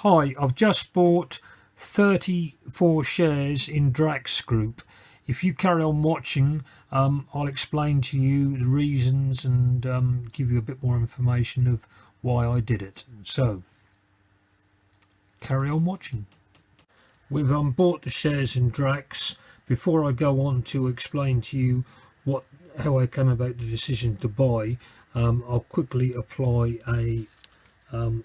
Hi, I've just bought 34 shares in Drax Group. If you carry on watching, I'll explain to you the reasons and give you a bit more information of why I did it. So, carry on watching. We've bought the shares in Drax. Before I go on to explain to you how I came about the decision to buy, I'll quickly apply a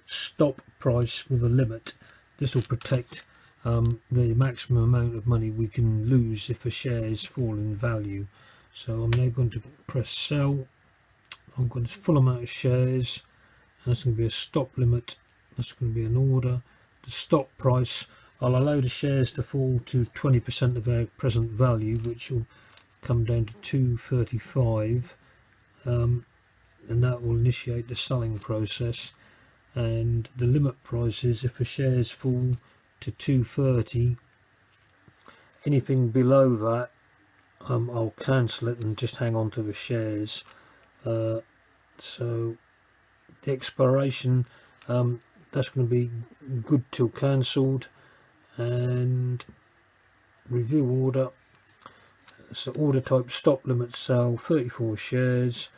stop price with a limit. This will protect the maximum amount of money we can lose if a shares fall in value. So I'm now going to press sell. I'm going to full amount of shares, and that's going to be a stop limit. That's going to be an order. The stop price, I'll allow the shares to fall to 20% of their present value, which will come down to 2.35, and that will initiate the selling process. And the limit price is if the shares fall to 2.30, anything below that I'll cancel it and just hang on to the shares. So the expiration, that's going to be good till cancelled. And review order, so order type stop limit sell 34 shares,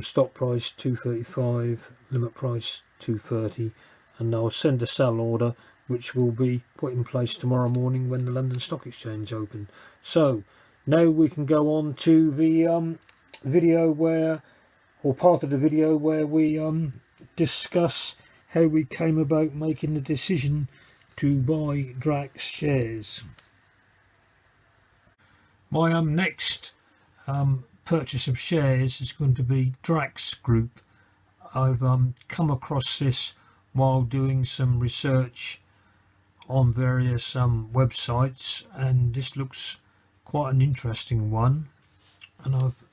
stop price 2.35, limit price 2.30, and I'll send a sell order which will be put in place tomorrow morning when the London Stock Exchange open. So now we can go on to the video part of the video where we discuss how we came about making the decision to buy Drax shares. My next purchase of shares is going to be Drax Group. I've come across this while doing some research on various websites, and this looks quite an interesting one, and I've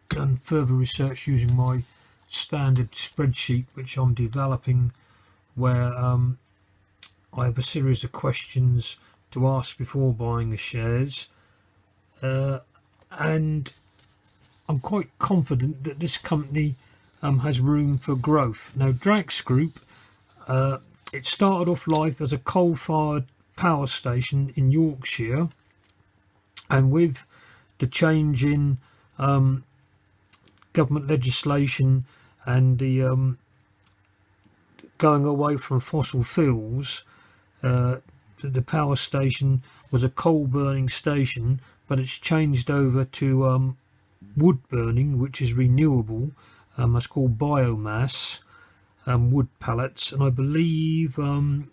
done further research using my standard spreadsheet which I'm developing, where I have a series of questions to ask before buying the shares, and I'm quite confident that this company has room for growth. Now, Drax Group, it started off life as a coal-fired power station in Yorkshire, and with the change in government legislation and the going away from fossil fuels, the power station was a coal burning station, but it's changed over to wood burning, which is renewable. It's called biomass, wood pellets, and I believe a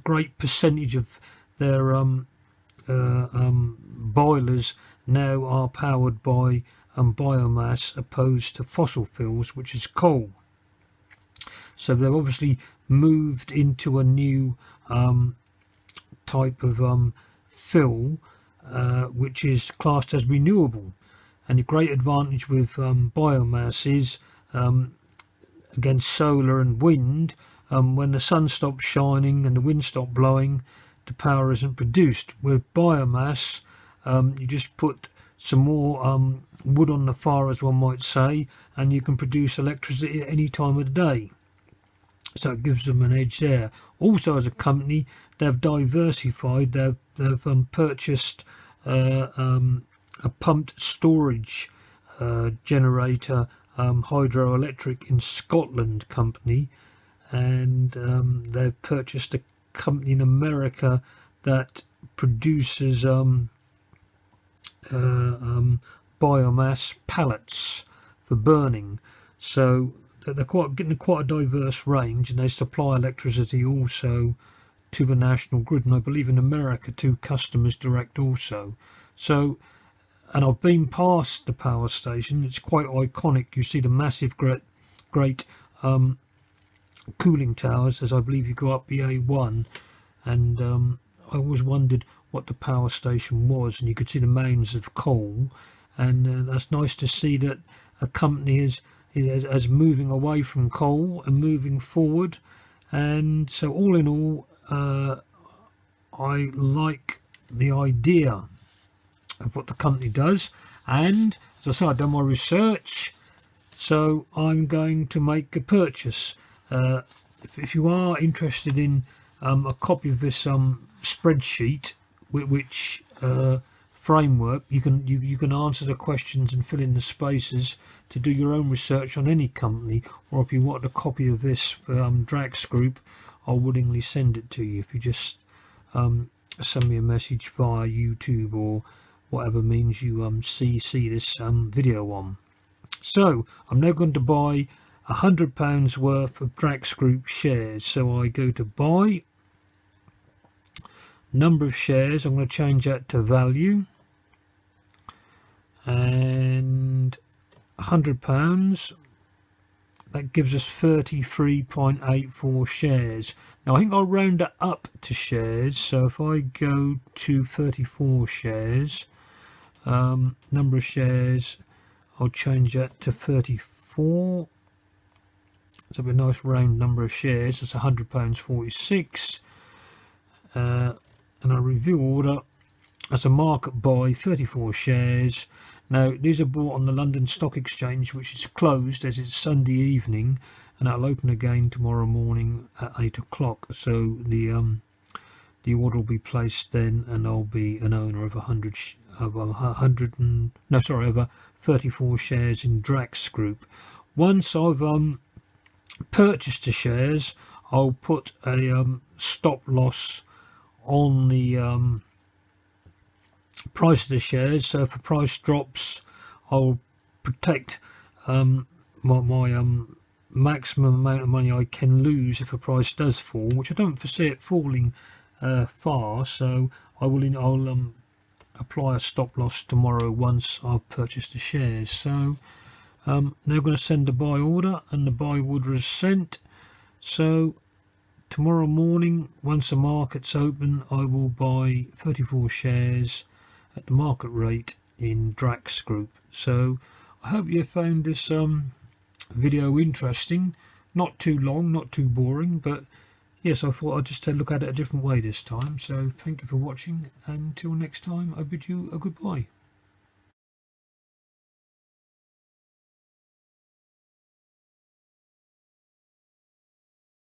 great percentage of their boilers now are powered by biomass opposed to fossil fuels, which is coal. So they've obviously moved into a new type of fuel, which is classed as renewable. And the great advantage with biomass is against solar and wind, when the sun stops shining and the wind stops blowing, the power isn't produced. With biomass, you just put some more wood on the fire, as one might say, and you can produce electricity at any time of the day. So it gives them an edge there. Also, as a company, they've diversified. They've purchased a pumped storage generator, hydroelectric in Scotland company, and they've purchased a company in America that produces biomass pellets for burning. So they're getting quite a diverse range, and they supply electricity also to the national grid, and I believe in America to customers direct also. So, and I've been past the power station. It's quite iconic. You see the massive great cooling towers as I believe you go up the A1, and I always wondered what the power station was, and you could see the mounds of coal, and that's nice to see that a company is moving away from coal and moving forward. And so all in all, I like the idea of what the company does, and as I said, I've done my research, so I'm going to make a purchase. If you are interested in a copy of this spreadsheet, which framework, you can answer the questions and fill in the spaces to do your own research on any company. Or if you want a copy of this Drax Group, I'll willingly send it to you. If you just send me a message via YouTube or whatever means you see this video on. So I'm now going to buy £100 worth of Drax Group shares. So I go to buy, number of shares, I'm going to change that to value, and £100, that gives us 33.84 shares. Now I think I'll round it up to shares, so if I go to 34 shares, number of shares, I'll change that to 34. So it'll be a nice round number of shares. That's £100.46. And a review order as a market buy, 34 shares. Now these are bought on the London Stock Exchange, which is closed as it's Sunday evening, and that'll open again tomorrow morning at 8 o'clock. So the order will be placed then, and I'll be an owner of 34 shares in Drax Group. Once I've purchased the shares, I'll put a stop loss on the price of the shares. So if the price drops, I'll protect my maximum amount of money I can lose if the price does fall, which I don't foresee it falling far. So I'll apply a stop loss tomorrow once I've purchased the shares. So now I'm going to send a buy order, and the buy order is sent. So tomorrow morning, once the market's open, I will buy 34 shares at the market rate in Drax Group. So I hope you found this video interesting. Not too long, not too boring, but yes, I thought I'd just look at it a different way this time. So thank you for watching, and until next time, I bid you a goodbye.